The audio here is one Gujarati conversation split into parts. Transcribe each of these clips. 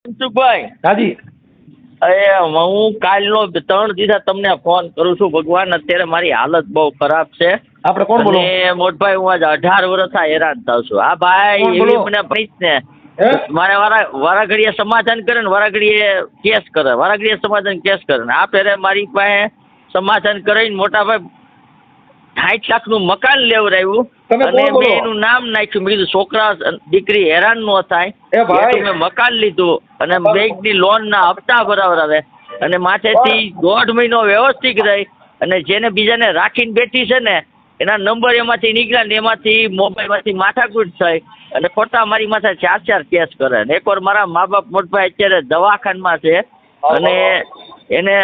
મનસુખભાઈ, હાજી. અરે હું કાલનો 3 દિવસ તમને ફોન કરું છું. ભગવાન, અત્યારે મારી હાલત બહુ ખરાબ છે. આપણે કોણ બોલો? અને મોટભાઈ, હું આજે 18 વર્ષથી હેરાન થાઉં છું. આ ભાઈ કોણ એવી બોલો? મને પ્લીઝ ને હે? મારે વારા ઘડીએ સમાધાન કરે ને વારા ઘડીએ કેસ કરે, વારા ઘડીએ સમાધાન કેસ કરે ને આ ફેરે મારી પાસે સમાધાન કરીને મોટા ભાઈ 60 લાખનું મકાન લેવડાવ્યું તમે અને કોણ બોલો? મેં એનું નામ નાખ્યું. મેં કીધું છોકરા દીકરી હેરાન ન થાય. એ ભાઈ. એટલે મેં મકાન લીધું અને બેંકની લોનના હપ્તા ભરાવરાવે અને માથેથી 1.5 મહિનો વ્યવસ્થિત રહી અને જેને બીજાને રાખીને બેઠી છે ને એના નંબર એમાંથી નીકળ્યા ને એમાંથી મોબાઈલમાંથી માથાકૂટ થઈ અને ખોટા મારી માથે 4 કેસ કરે. અને એકવાર મારા મા બાપ મોટભાઈ અત્યારે દવાખાનામાં છે અને એને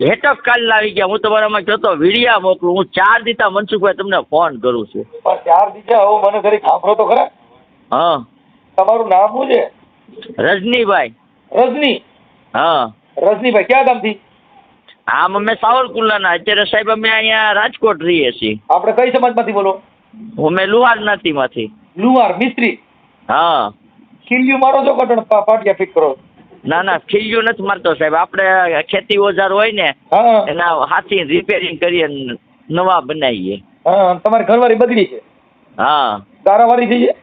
હેટક કાલ આવી ગયા. હું તમારામાં કહેતો વિડીયા મોકલું. હું 4 દીધા મનસુખભાઈ તમને ફોન કરું છું. પણ 4 દીધા હવે મને ઘરે સાંભળો તો ખરા. હા, તમારું નામ શું છે? રજનીભાઈ. રજની. હા, રજનીભાઈ ક્યાં ગામથી? આમ અમે સાવરકુંડલાના. અત્યારે સાહેબ અમે અહીંયા રાજકોટ રહીએ છીએ. આપણે કઈ સમાજમાંથી બોલો? અમે લુહાર જ્ઞાતિમાંથી. લુહાર મિસ્ત્રી. હા. ખીલ્યું મારો છો કટણ પાટિયા ફિટ કરો? ના ના, ખીલ્યું નથી મારતો સાહેબ. આપણે ખેતી ઓજાર હોય ને હા એના હાથી રિપેરિંગ કરીએ નવા બનાવીએ. હા. તમારી ઘરવાળી બગડી છે? હા. તારાવાળી થઈ છે?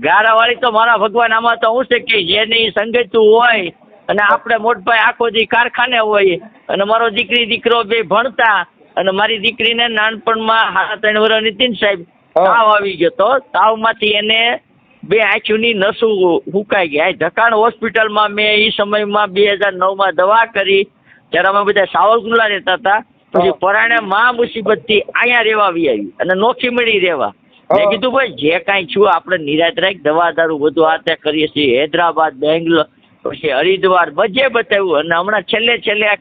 ગારાવાળી તો મારા ભગવાન, આમાં તો હું છે કે જેની સંગતું હોય અને આપણે મોટભાઈ આખો દી કારખાને હોય અને મારો દીકરી દીકરો બે ભણતા અને મારી દીકરીને નાનપણમાં 3 વર્ષ નીતિન સાહેબ તાવ આવી ગયો તો તાવમાંથી એને 2 આંખોની નસું હુકાઈ ગયા. ઢકાણ હોસ્પિટલમાં મેં એ સમયમાં 2009માં દવા કરી ત્યારે અમે બધા સાવરકુંડલા રહેતા હતા. પછી પરાણે મુસીબતથી અહીંયા રહેવા આવી અને નોખી મળી રહેવા. મેં કીધું ભાઈ જે કાંઈ છું આપણે નિરાત રાખ, દવા દારૂ બધું આ તે કરીએ છીએ. હૈદરાબાદ, બેંગ્લોર, પછી હરિદ્વાર બધે બતાવ્યું અને હમણાં છેલ્લે આ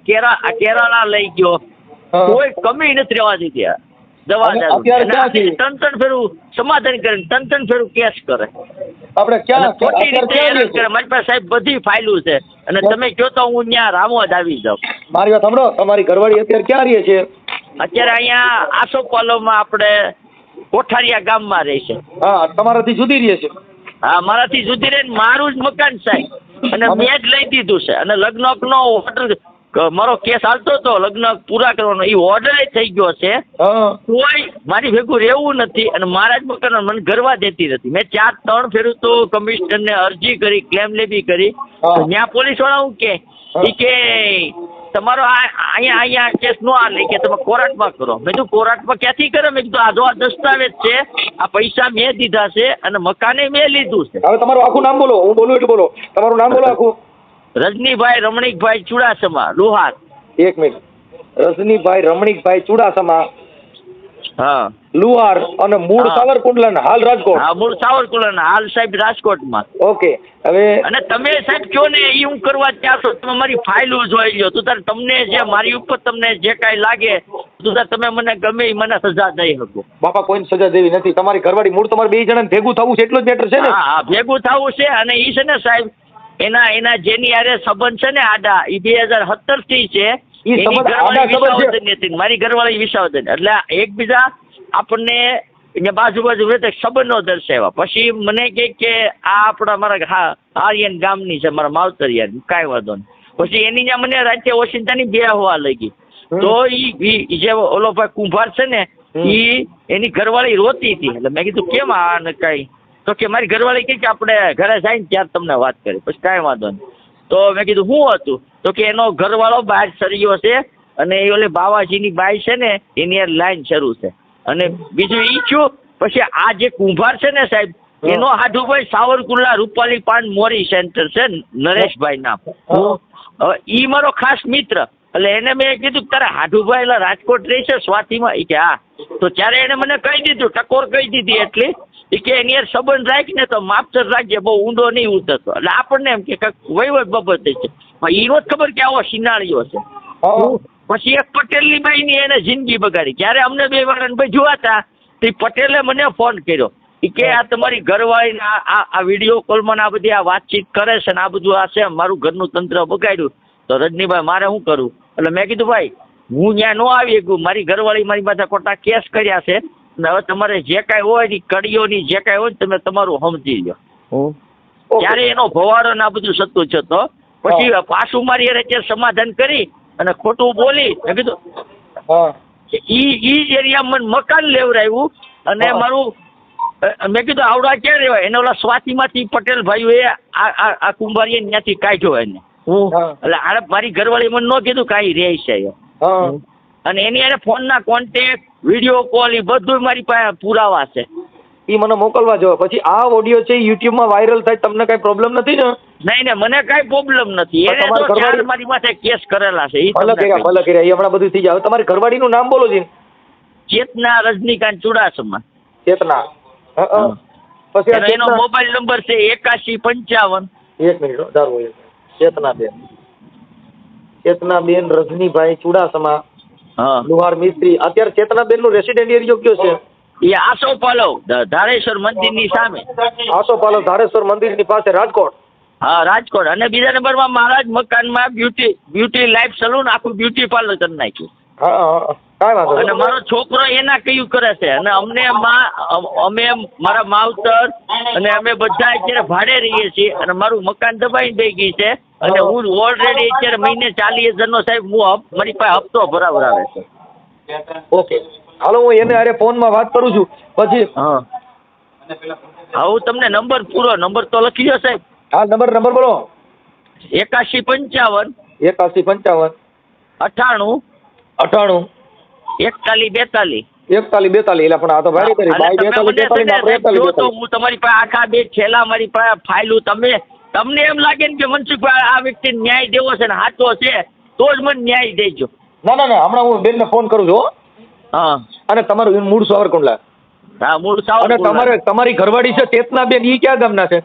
કેરાલા લઈ ગયો. કોઈ કમી નથી રહેવા દીધી દવા દારૂ. 3 ફેરું સમાધાન કરે, 3 ફેરું કેસ કરે. આપણે ક્યાં ખોટી રીતે હેરાન કરે. મારી પાસે સાહેબ બધી ફાઇલો છે અને તમે કહો તો હું ત્યાં રામોદ આવી જાઉં. મારી વાત સાંભળો. તમારી ઘરવાળી અત્યારે ક્યાં રહે છે? અત્યારે અહીંયા આસોપાલોમાં આપણે કોઠારિયા ગામમાં રહે છે. હા. તમારાથી જુદી રહે છે? હા, મારાથી જુદી રહીને મારું જ મકાન સાહેબ અને મેં જ લઈ દીધું છે. અને લગ્નનો ઓર્ડર મારો કેસ હાલતો હતો લગ્ન પૂરા કરવાનો, એ ઓર્ડર થઈ ગયો છે. કોઈ મારી ભેગું રહેવું નથી અને મારા જ મકાન મને ગરવા દેતી નથી. મેં 3 ફેરું તો કમિશનરને અરજી કરી, ક્લેમ લેબી કરી. ત્યાં પોલીસ વાળા હું કે તમારો અહીંયા કેસ નો હાલે કે તમે કોર્ટમાં કરો. મેં કીધું કોર્ટમાં ક્યાંથી કરે? મેં કીધું આ દસ્તાવેજ છે, આ પૈસા મેં દીધા છે અને મકાને મેં લીધું છે. હવે તમારું આખું નામ બોલો. હું બોલું એટલે બોલો. તમારું નામ બોલો આખું. રજનીભાઈ રમણીકભાઈ ચુડાસમા, લુહાર. 1 મિનિટ. રજનીભાઈ રમણીકભાઈ ચુડાસમા, હા, લુહાર અને મૂળ સાવરકુંડલા, હાલ રાજકોટ. હા, મૂળ સાવરકુંડલા, હાલ સાહેબ રાજકોટમાં. ઓકે. હવે અને તમે સાહેબ કયો ને એ હું કરવા ત્યાં છો. તમે મારી ફાઇલો જોઈ લો. તું તાર તમને જે મારી ઉપર તમને જે કાંઈ લાગે તું તાર તમે મને ગમે એ મને સજા દઈ શકો. બાપા કોઈને સજા દેવી નથી. તમારી ઘરવાળી મૂળ તમારે 2 જણાને ભેગું થવું છે એટલું જ બેટર છે ને? હા, ભેગું થવું છે. અને એ છે ને સાહેબ એના જેની હારે સંબંધ છે ને આડા, એ 2017 થી છે. એની ઘરવાળી વિસાવદન હતી, મારી ઘરવાળી વિસાવદન. એટલે એકબીજા આપણને બાજુ રહેતા સંબંધો દર્શાવ્યા. પછી મને કે આ આપણા મારા આર્યન ગામની છે, મારા માવતરિયા, કાંઈ વાંધો નહીં. પછી એની ત્યાં મને રાતે ઓશિંતાની 2 હોવા લાગી. તો ઈ જે ઓલો ભાઈ કુંભાર છે ને એની ઘરવાળી રોતી હતી. એટલે મેં કીધું કેમ આ કાંઈ? તો કે મારી ઘરવાળી કે આપણે ઘરે જાય ને ત્યારે તમને વાત કરી. પછી કાંઈ વાંધો નહીં. તો મેં કીધું શું હતું? તો કે એનો ઘરવાળો બહાર સરિયો છે અને એ ઓલી બાવાજીની બાઈ છે ને એની લાઈન શરૂ છે. અને બીજું ઈ થયું. પછી આ જે કુંભાર છે ને સાહેબ એનો હાડુભાઈ સાવરકુંડલા રૂપાલી પાન મોરી સેન્ટર છે, નરેશભાઈ નામ. હવે ઈ મારો ખાસ મિત્ર. એટલે એને મેં કીધું તારા હાડુભાઈ એટલે રાજકોટ રહે છે સ્વાતિમાં? એ કે હા. તો ત્યારે એને મને કહી દીધું, ટકોર કહી દીધી એટલી કે એની યાર સંબંધ રાખીને તો માપસર રાખજે, બહુ ઊંડો નહીં ઉતરતો. એટલે આપણને એમ કે વહીવટ બાબત છે. ઈ નો જ ખબર કે આવો સિનાળીઓ છે. પછી એક પટેલની બાઈની એને જિંદગી બગાડી. જ્યારે અમને 2 વાળાને ભાઈ જોવાતા તે પટેલે મને ફોન કર્યો કે આ તમારી ઘરવાળીને આ વિડીયો કોલમાં આ બધી આ વાતચીત કરે છે ને આ બધું આ છે, મારું ઘરનું તંત્ર બગાડ્યું. તો રજનીભાઈ મારે શું કરું? એટલે મેં કીધું ભાઈ હું ત્યાં ન આવી શકું, મારી ઘરવાળી મારી પાસે ખોટા કેસ કર્યા છે. હવે તમારે જે કાંઈ હોય ને કડીઓની જે કાંઈ હોય ને તમે તમારું સમજી લો. ત્યારે એનો ભવારો ને આ બધું સતું છે. તો પછી પાછું મારી હારે અત્યારે સમાધાન કરી અને ખોટું બોલી મેં કીધું હા ઈ એરિયા મને મકાન લેવડાવ્યું અને મારું મેં કીધું આવડા ક્યાં રહેવાય એને ઓલા સ્વાતિમાંથી પટેલ ભાઈઓએ આ કુંભારીએ ત્યાંથી કાઢ્યો એને એટલે આને મારી ઘરવાળી મને ન કીધું કાંઈ રહે છે હા અને એની હારે ફોનના કોન્ટેક્ટ વિડીયો કોલ એ બધું મારી પાસે પુરાવા છે. ઈ મને મોકલવા જો. પછી આ ઓડિયો છે યુટ્યુબમાં વાયરલ થાય તમને કઈ પ્રોબ્લેમ નથી ને? નહીં ને મને કાંઈ પ્રોબ્લેમ નથી. એને તમારી તો ચાર ઘરવાળી- મારી માથે કેસ કરેલા છે. ભલે કર્યા એ હમણાં બધું થઈ જાય. હવે તમારી ઘરવાળીનું નામ બોલો છે. ચેતના રજનીકાંત ચુડાસમા. ચેતના. પછી આ એનો ચેતના- મોબાઈલ નંબર છે 8155. એક મિનિટ હો, ધારો એક. ચેતનાબેન રજનીભાઈ ચુડાસમા, હા લુહાર મિસ્ત્રી. અત્યારે ચેતનાબેન નું રેસિડેન્ટ એરિયો કયો છે? એ આસો પાલવ ધારેશ્વર મંદિરની સામે. આસોપાલવ ધારેશ્વર મંદિરની પાસે, રાજકોટ. હા રાજકોટ. અને બીજા નંબરમાં મારા જ મકાનમાં બ્યુટી લાઈફ સલૂન આખું બ્યુટી પાર્લર કરી નાખ્યું. હા કાંઈ વાંધો અને નહીં. મારો છોકરો એના કયું કરે છે અને અમે મારા માવતર અને અમે બધા અત્યારે ભાડે રહીએ છીએ અને મારું મકાન દબાઈને દઈ ગઈ છે અને હું ઓલરેડી અત્યારે મહિને 40,000 નો સાહેબ મારી પાસે હપ્તો બરાબર આવે છે. ઓકે હાલો હું એને અરે ફોનમાં વાત કરું છું પછી. હા હું તમને નંબર પૂરો નંબર તો લખી દો સાહેબ. હા નંબર બોલો. 8155 8155 98 98 41 42. 41 એટલે પણ આ તો ભારી કરી ભાઈ 42 ને આપણે 41 તો હું તમારી પાસે આખા બે છેલ્લા મારી પાસે ફાઇલું તમને એમ લાગે ને કે મનસુખભાઈ આ વ્યક્તિને ન્યાય દેવો છે ને સાચો છે તો જ મને ન્યાય દેજો. ના હમણાં હું બેનને ફોન કરું છું હો. હા અને તમારું મૂળ સાવરકુંડલા. હા મૂળ અને તમારી ઘરવાળી છે ચેતનાબેન ઈ ક્યાં ગામના છે?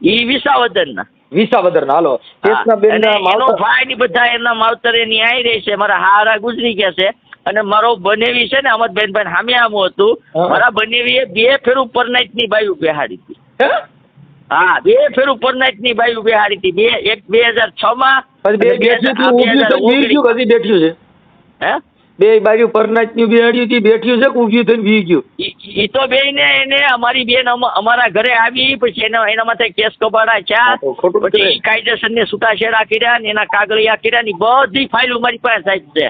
ઈ વિસાવદરના. વિસાવદરના. હાલો ચેતનાબેન ના એનો માવતર ભાઈ ની બધા એના માવતર એની આવી રહી છે. મારા હારા ગુજરી ગયા છે અને મારો બનેવી છે ને અમદબેન ભાઈ સામે આમું હતું. મારા બનેવીએ 2 ફેરું પરનાઈટની બાયું બેહાડી હતી. હા 2 ફેરું પરનાઈટની બાયું બેહાડી હતી. એક 2006 માં હજી બેઠ્યું છે. હે બે બાજુ પરનાઈટની બેહાડ્યું હતી, બેઠ્યું છે કે ઊભી થઈને વી ગયું? ઈ તો બેને એને અમારી બેન અમારા ઘરે આવી પછી એના માથે કેસ કબાડા ચા પછી કાયદેસર ને છૂટાછેડા કર્યા ને એના કાગળિયા કર્યા ની બધી ફાઇલો મારી પાસે સાહેબ છે.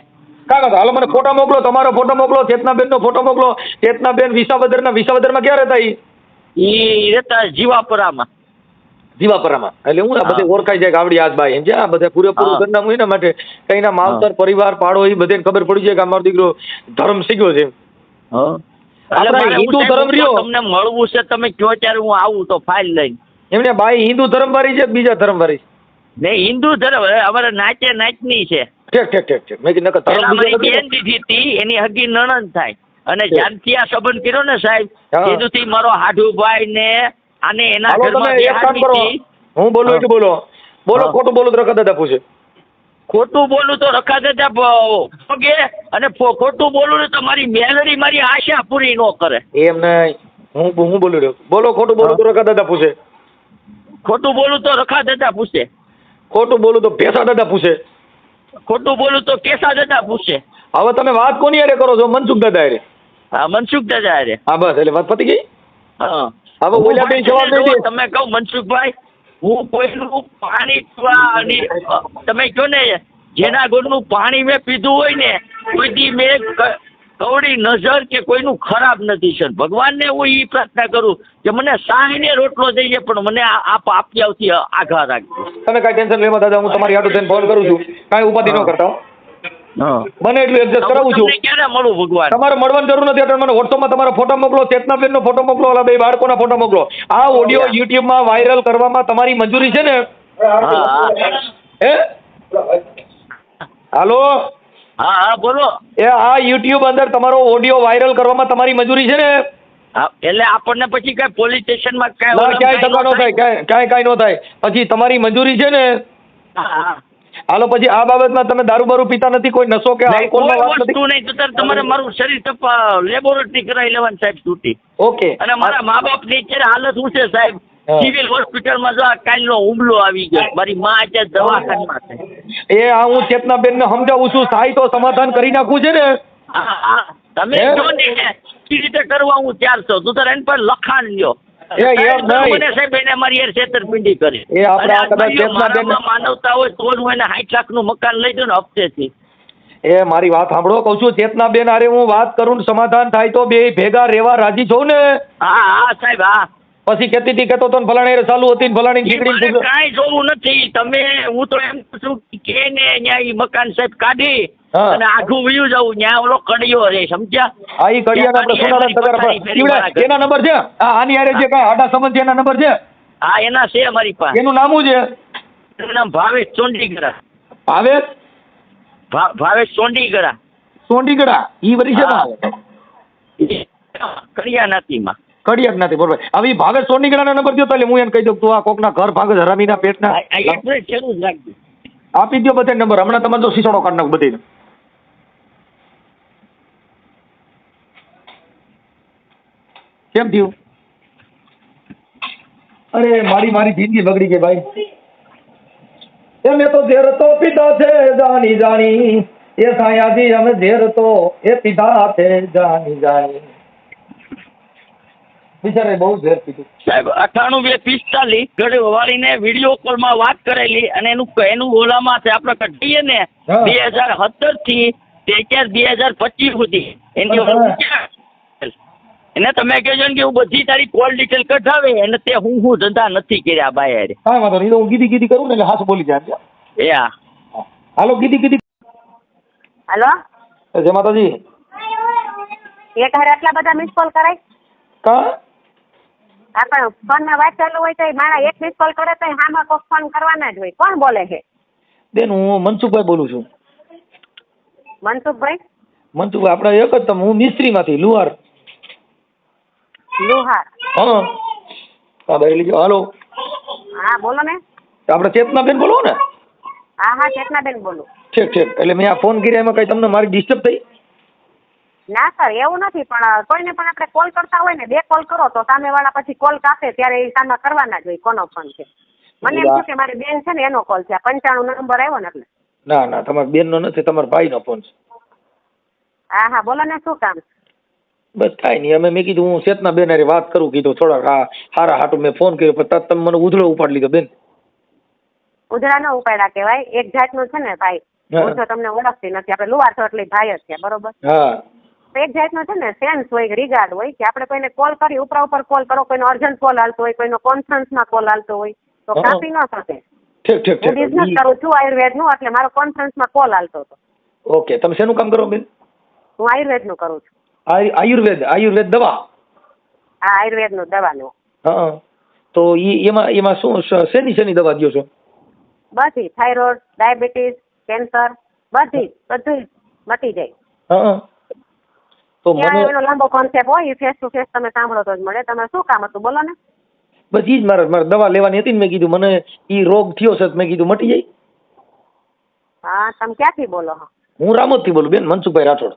કાકા હાલો મને ફોટો મોકલો, તમારો ફોટો મોકલો, ચેતનાબેન નો ફોટો મોકલો. ચેતનાબેન વિસાવદરમાં ક્યાં રહેતા? ઈ રહેતા જીવાપરામાં. જીવાપરામાં એટલે હું બધે ઓળખાઈ જાય ગાવડી આજબાઈ એમ છે. આ બધા પૂરેપૂરું સરનામું એના માટે કઈના માવતર પરિવાર પાડો એ બધાને ખબર પડી જાય કે અમારો દીકરો ધર્મ શીખ્યો છે. હિન્દુ ધર્મ રહ્યો તમને મળવું છે તમે કયો ત્યારે હું આવું તો ફાઇલ લઈને. એમને બાઈ હિન્દુ ધર્મ વાળી છે બીજા ધર્મ વાળી? નહીં હિન્દુ ધર્મ અમારે નાચની છે. ઠીક મેં કીધું ધર્મ બેન દીધી હતી એની હગી નણંદ થાય અને જ્યારથી આ સંબંધ કર્યો ને સાહેબ એથી મારો હાડુભાઈ ને આને એના ઘરમાં બેહાડી. હું બોલું એટલું બોલો. ખોટું બોલું તો રખા દાદા પૂછે. ખોટું બોલું તો રખા દાદા પગે અને ખોટું બોલું ને તો મારી મેલડી મારી આશા પૂરી ન કરે. એમ નહીં હું બોલું રહ્યો. બોલો ખોટું બોલું તો રખા દાદા પૂછે. ખોટું બોલું તો રખા દાદા પૂછે. ખોટું બોલું તો ભેસા દાદા પૂછે. ખોટું બોલું તો કેસા દાદા પૂછે. હવે તમે વાત કોની હારે કરો છો? મનસુખ દાદા હારે? હા મનસુખ દાદા હારે. હા બસ એટલે વાત પતી ગઈ. હા હવે ઓલા બે જવાબ દઈ દે. તમે કહો મનસુખભાઈ હું કોઈનું પાણી તમે કહો ને જેના ઘરનું પાણી મેં પીધું હોય ને કોઈ દી મેં કવડી નજર કે કોઈનું ખરાબ નથી છે. ભગવાનને હું એ પ્રાર્થના કરું કે મને સાહીને રોટલો દઈએ પણ મને આપી આવતી આઘા રાખજો. તમે કાંઈ ટેન્શન લેવા દાદા, હું તમારી હાટુ થઈને ફોન કરું છું. કાંઈ ઉપાધિ ન કરતા હો. મને એટલું એડજસ્ટ કરાવું છું. ક્યારે મળું ભગવાન? તમારે મળવાની જરૂર નથી. એટલે મને વોટ્સઅપમાં તમારો ફોટો મોકલો, ચેતનાબેન નો ફોટો મોકલો, ઓલા બે બાળકોના ફોટો મોકલો. આ ઓડિયો યુટ્યુબમાં વાયરલ કરવામાં તમારી મંજૂરી છે ને? હે હાલો હા બોલો. આ યુટ્યુબ અંદર તમારો ઓડિયો વાયરલ કરવામાં તમારી મંજૂરી છે ને? એટલે આપણને પછી કઈ પોલીસ સ્ટેશનમાં ક્યાંય ટકા ન થાય, કાંઈ ન થાય. પછી તમારી મંજૂરી છે ને? હાલો પછી આ બાબતમાં તમે દારૂ બારૂ પીતા નથી, કોઈ નશો કે આલ્કોહોલમાં વાત નથી? વસ્તુ નહીં તો તમારે મારું શરીર લેબોરેટરી કરાવી લેવાનું સાહેબ છૂટી. ઓકે. અને મારા મા બાપ ની અત્યારે હાલત શું છે સાહેબ? સિવિલ હોસ્પિટલમાં જો કાલનો હુમલો આવી ગયો. મારી માં અત્યારે દવાખાનામાં છે. હું ચેતનાબેન ને સમજાવું છું. સાહેબ તો સમાધાન કરી નાખવું છે ને? તમે જો ને કેવી રીતે કરવા હું 400 તું તારે એની પર લખાણ લ્યો એમ નહીં. મને સાહેબ એને મારી યાર છેતરપિંડી કરી. એ આપણે આ અને કદાચ ભાઈઓ ચેતનાબેન મારામાં માનવતા હોય તો જ હું એને 60 લાખનું મકાન લઈ દઉં ને હપ્તેથી. એ મારી વાત સાંભળો, કહું છું ચેતનાબેન હારે હું વાત કરું ને સમાધાન થાય તો બે ભેગા રહેવા રાજી છો ને? હા હા સાહેબ હા. પછી કેતી હતી કેતો તો ને ફલાણી હારે ચાલુ હતી ને ફલાણી ઈ ખીચડી મારે કાંઈ જોવું નથી. તમે હું તો એમ કહું છું કે ને ન્યા ઈ મકાન સાહેબ કાઢી હા. અને આઘું વયું જવું. ન્યા ઓલો કડિયો રે સમજ્યા? આ ઈ કડિયાના આપણે સોનાના તગારા પર ઈવડે એના નંબર છે? હા, આની હારે જે કાંઈ આડા સંબંધ છે એના નંબર છે? હા એના છે મારી પાસે. એનું નામ શું છે? એનું નામ ભાવેશ ચોંડીગરા. ભાવેશ ભાવેશ ચોંડીગરા. સોંડીગડા ઈ વરી છે હા. ના કડિયા નાતીમાં. કડિયાક નથી બરોબર. હવે ઈ ભાવેશ સોંડીગડાના નંબર દ્યો તો એટલે હું એને કહી દઉં તું આ કોકના ઘર ભાગ હરામીના પેટના એટલે ચેલું જ રાખજો. આપી દો બધા નંબર. હમણાં તમારે જો સીસોડો કાઢ નાખ બધી. કેમ થયું? અરે મારી જિંદગી બગડી ગઈ ભાઈ. એ મેં તો ઝેર તો પીધા છે જાણી જાણી, એ સાયાજી અમે ઝેર તો એ પીધા છે જાણી જાણી. બિચારે બહુ ઝેર પીધું. સાહેબ 98 245 ઘરે વાળીને વિડીયો કોલમાં વાત કરેલી અને એનું ઓલામાં છે આપણે કઢીએ ને હા. 2017 થી તે અત્યારે 2025 સુધી એની હા. એને તમે કહેજો ને કે હું બધી તારી કોલ ડિટેલ કઢાવે અને તે હું ધંધા નથી કર્યા બાય. હા વાંધો નહીં, તો હું ગીધી કરું ને એટલે હાથ બોલી જાય. એ હા. હાલો ગીધી. હાલો, જય માતાજી. એક હારે આટલા બધા મિસ કોલ કરાય? કા આપણ ફોનમાં વાત ચાલુ હોય તો મારા એક મિસ કોલ કરે તો હામાં કોક ફોન કરવાના જ હોય. કોણ બોલે છે? બેન હું મનસુખભાઈ બોલું છું. મનસુખભાઈ? મનસુખભાઈ આપણે એક જ તમે, હું મિસ્ત્રીમાંથી લુહાર. લુહાર? હા હા ભાઈ લીજો. હાલો હા બોલો ને. આપણે ચેતનાબેન બોલો ને? હા હા ચેતનાબેન બોલું. ઠીક એટલે મેં આ ફોન કર્યા એમાં કઈ તમને મારી ડિસ્ટર્બ થઈ? ના સર એવું નથી, પણ કોઈને પણ આપણે કોલ કરતા હોય ને 2 કોલ કરો તો સામેવાળા પછી કોલ કાપે ત્યારે એ સામે કરવાના જ હોય કોનો ફોન છે. મને એમ થયું કે મારી બેન છે ને એનો કોલ છે. 95 નંબર આવ્યો ને એટલે. ના તમારા બેનનો નથી, તમારા ભાઈનો ફોન છે. હા હા બોલો ને શું કામ? બસ કાંઈ નહીં, અમે મેં કીધું હું ચેતનાબેન હારે વાત કરું, કીધું થોડાક હારા હાટું મેં ફોન કર્યો પણ તરત તમે મને ઉધળો ઉપાડી લીધો બેન. ઉધડા ન ઉપાડ્યા કહેવાય, એક જાતનું છે ને ભાઈ. હું તો તમને ઓળખતી નથી, આપણે લુહાર છો એટલે ભાઈ જ છે બરોબર. હા એક જાતનો છે ને સેન્સ હોય, રિગાર્ડ હોય કે આપણે કોઈને કોલ કરી ઉપર કોલ કરો, કોઈનો અર્જન્ટ કોલ હાલતો હોય, કોઈનો કોન્ફરન્સમાં કોલ હાલતો હોય તો કાપી ન શકે. ઠીક હું બિઝનેસ કરું છું આયુર્વેદનું, એટલે મારો કોન્ફરન્સમાં કોલ હાલતો હતો. ઓકે, તમે શેનું કામ કરો બેન? હું આયુર્વેદનું કરું છું. આયુર્વેદ દવા? હા આયુર્વેદનું દવાનું. હા તો એમાં શું શેની દવા દો છો? બધી, થાઇરોઇડ, ડાયાબિટીસ, કેન્સર, બધું મટી જાય. હા તો ત્યાં એનો લાંબો કોન્સેપ્ટ હોય, ફેસ ટુ ફેસ તમે સાંભળો તો જ મળે. તમારે શું કામ હતું બોલો ને? બસ ઈ જ મારે દવા લેવાની હતી ને, મેં કીધું મને ઈ રોગ થયો છે, મેં કીધું મટી જાય. હા તમે ક્યાંથી બોલો? હું રામોદથી બોલું બેન, મનસુખભાઈ રાઠોડ.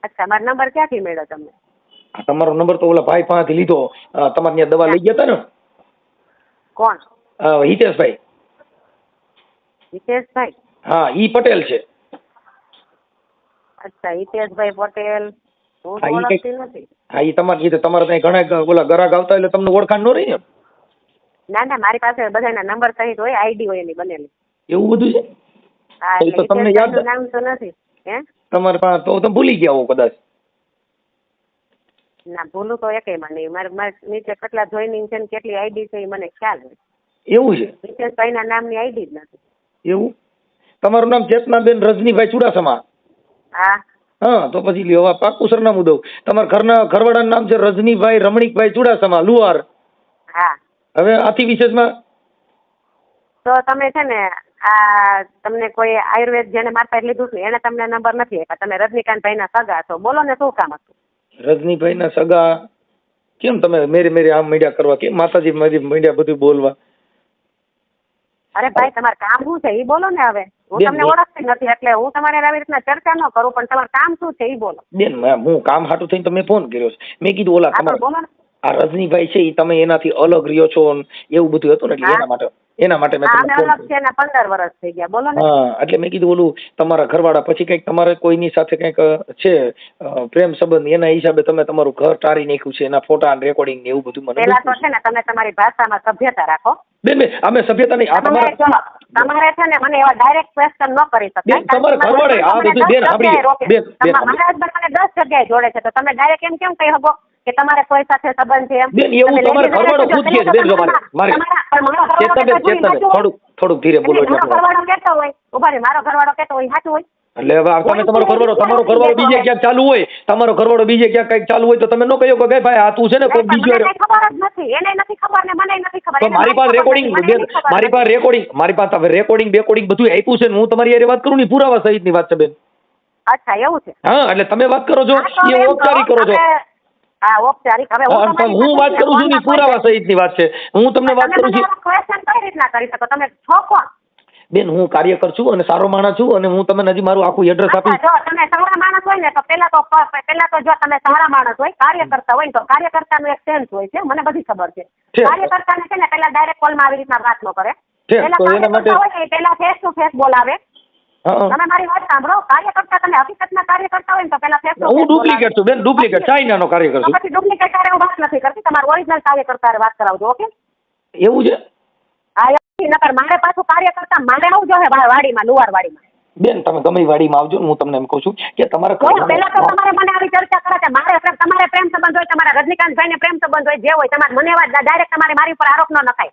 અચ્છા, મારો નંબર ક્યાંથી મળ્યો તમને? તમારો નંબર તો ઓલા ભાઈ પાસેથી લીધો. તમારે ત્યાં દવા લઈ ગયા હતા ને? કોણ? હિતેશભાઈ. હિતેશભાઈ? હા ઈ પટેલ છે. અચ્છા હિતેશભાઈ પટેલ હું તો ઓળખતી નથી. હા ઈ તમારે ત્યાં ઘણા ઓલા ગ્રાહક આવતા એટલે તમને ઓળખાણ ન રહી ને? ના મારી પાસે બધાના નંબર સહિત હોય, આઈડી હોય એની બનેલી. એવું બધું છે? હા એટલે તમને યાદ નામ તો નથી. હે તમારે પાસે તો તમે ભૂલી ગયા હો કદાચ. ના ભૂલું તો એકેયમાં નહીં. મારે નીચે કેટલા જોઈનિંગ છે ને કેટલી આઈડી છે એ મને ખ્યાલ હોય. એવું છે? હિતેશભાઈના નામની આઈડી જ નથી. એવું? તમારું નામ ચેતનાબેન રજનીભાઈ ચુડાસમા? હા તો પછી લ્યો હવે પાક્કું સરનામું દઉં. તમારા ઘરવાળાનું નામ છે રજનીભાઈ રમણીકભાઈ ચુડાસમા લુહાર. હા હવે આથી વિશેષમાં તો તમે છે ને આ તમને કોઈ આયુર્વેદ જેને મારા પાસે લીધું છે એને તમને નંબર નથી આપ્યા. તમે રજનીકાંતભાઈના સગા છો, બોલો ને શું કામ હતું? રજનીભાઈના સગા કેમ તમે મેરે આમ મીડિયા કરવા? કેમ માતાજી મીડિયા બધું બોલવા? અરે ભાઈ તમારે કામ શું છે એ બોલો ને. હવે હું તમને ઓળખતી નથી એટલે હું તમારે આવી રીતના ચર્ચા ન કરું, પણ તમારું કામ શું છે એ બોલો. બેન હું કામ હાટું થઈને તમે ફોન કર્યો છે. મેં કીધું ઓલા બોલો ને. આ રજનીભાઈ છે એ તમે એનાથી અલગ રહ્યો છો ને એવું બધું હતું ને એટલે એના માટે મેં અમે તમને ફોન અલગ છે ને 15 વર્ષ થઈ ગયા. બોલો ને. હા એટલે મેં કીધું ઓલું તમારા ઘરવાળા પછી કંઈક તમારે કોઈની સાથે કંઈક છે પ્રેમ સંબંધ એના હિસાબે તમે તમારું ઘર ટાળી નાખ્યું છે એના ફોટા અને રેકોર્ડિંગ ને એવું બધું મને પેલા તો છે ને તમે તમારી ભાષામાં સભ્યતા રાખો. બેન અમે સભ્યતા નહીં આ તમારે છે ને મને એવા ડાયરેક્ટ ક્વેશ્ચન ન કરી બેન તમારે ઘરવાળે આ બધું બેન આપણી બેન મારા હસબન્ડ મને 10 જગ્યાએ જોડે છે તો તમે ડાયરેક્ટ એમ કેમ કહી શકો કે તમારે કોઈ સાથે સંબંધ છે એમ? બેન એવું તમારે ઘરવાળો ખુદ કહે છે બેન જો મારે થોડુંક ધીરે બોલો મારો ઘરવાળો કહેતો હોય ઉભા રહી મારો ઘરવાળો કહેતો હોય સાચું હોય એટલે હવે તમે તમારો ઘરવાળો બીજે ક્યાંક ચાલુ હોય તમારો ઘરવાળો બીજે ક્યાંક કંઈક ચાલુ હોય તો તમે ન કહ્યો કે ભાઈ આ તું છે ને કોઈ બીજો ખબર જ નથી એને નથી ખબર ને મને નથી ખબર. તો મારી પાસે રેકોર્ડિંગ બેન મારી પાસે રેકોર્ડિંગ બધું આપ્યું છે ને હું તમારી હારે વાત કરું ને પુરાવા સહિતની વાત છે બેન. અચ્છા એવું છે. હા એટલે તમે વાત કરો છો એ ઔપચારિક કરો છો. હા ઔપચારિક. હવે હું વાત કરું છું ને પુરાવા સહિતની વાત છે હું તમને વાત કરું છું. ક્વેશ્ચન કઈ રીતના કરી શકો તમે છો કોણ? બેન હું કાર્યકર છું અને સારો માણસ છું અને હું તમને હજી મારું આખું એડ્રેસ આપીશ. જો તમે સારા માણસ હોય ને તો પેલા તો જો તમે સારા માણસ હોય કાર્યકર્તા હોય ને તો કાર્યકર્તાનું એક સેન્સ હોય છે મને બધી ખબર છે. કાર્યકર્તાને છે ને પેલા ડાયરેક્ટ કોલમાં આવી રીતના વાત ન કરે. પેલા કાર્યકર્તા હોય ને પેલા ફેસ ટુ ફેસ બોલાવે. તમે મારી વાત સાંભળો કાર્યકર્તા તમે હકીકતના કાર્યકર્તા હોય ને તો પેલા ફેસ ટુ ફેસ. હું ડુપ્લિકેટ છું બેન ડુપ્લિકેટ ચાઇનાનો કાર્યકર છું. પછી ડુપ્લિકેટ હારે હું વાત નથી કરતી તમારું ઓરિજિનલ કાર્યકર્તા વાત કરાવજો ઓકે. એવું છે. હા નકર મારે પાછું કાર્યકર્તા મારે આવું જોઈએ વાડીમાં લુવાર વાડીમાં. બેન તમે ગમે વાડીમાં આવજો હું તમને એમ કહું છું કે તમારે પેલા તો તમારે મને આવી ચર્ચા કરે છે તમારે પ્રેમ સંબંધ હોય તમારા રજનીકાંતભાઈ ને પ્રેમ સંબંધ હોય જે હોય તમારે મને એવા ડાયરેક્ટ તમારે મારી ઉપર આરોપ ન નખાય.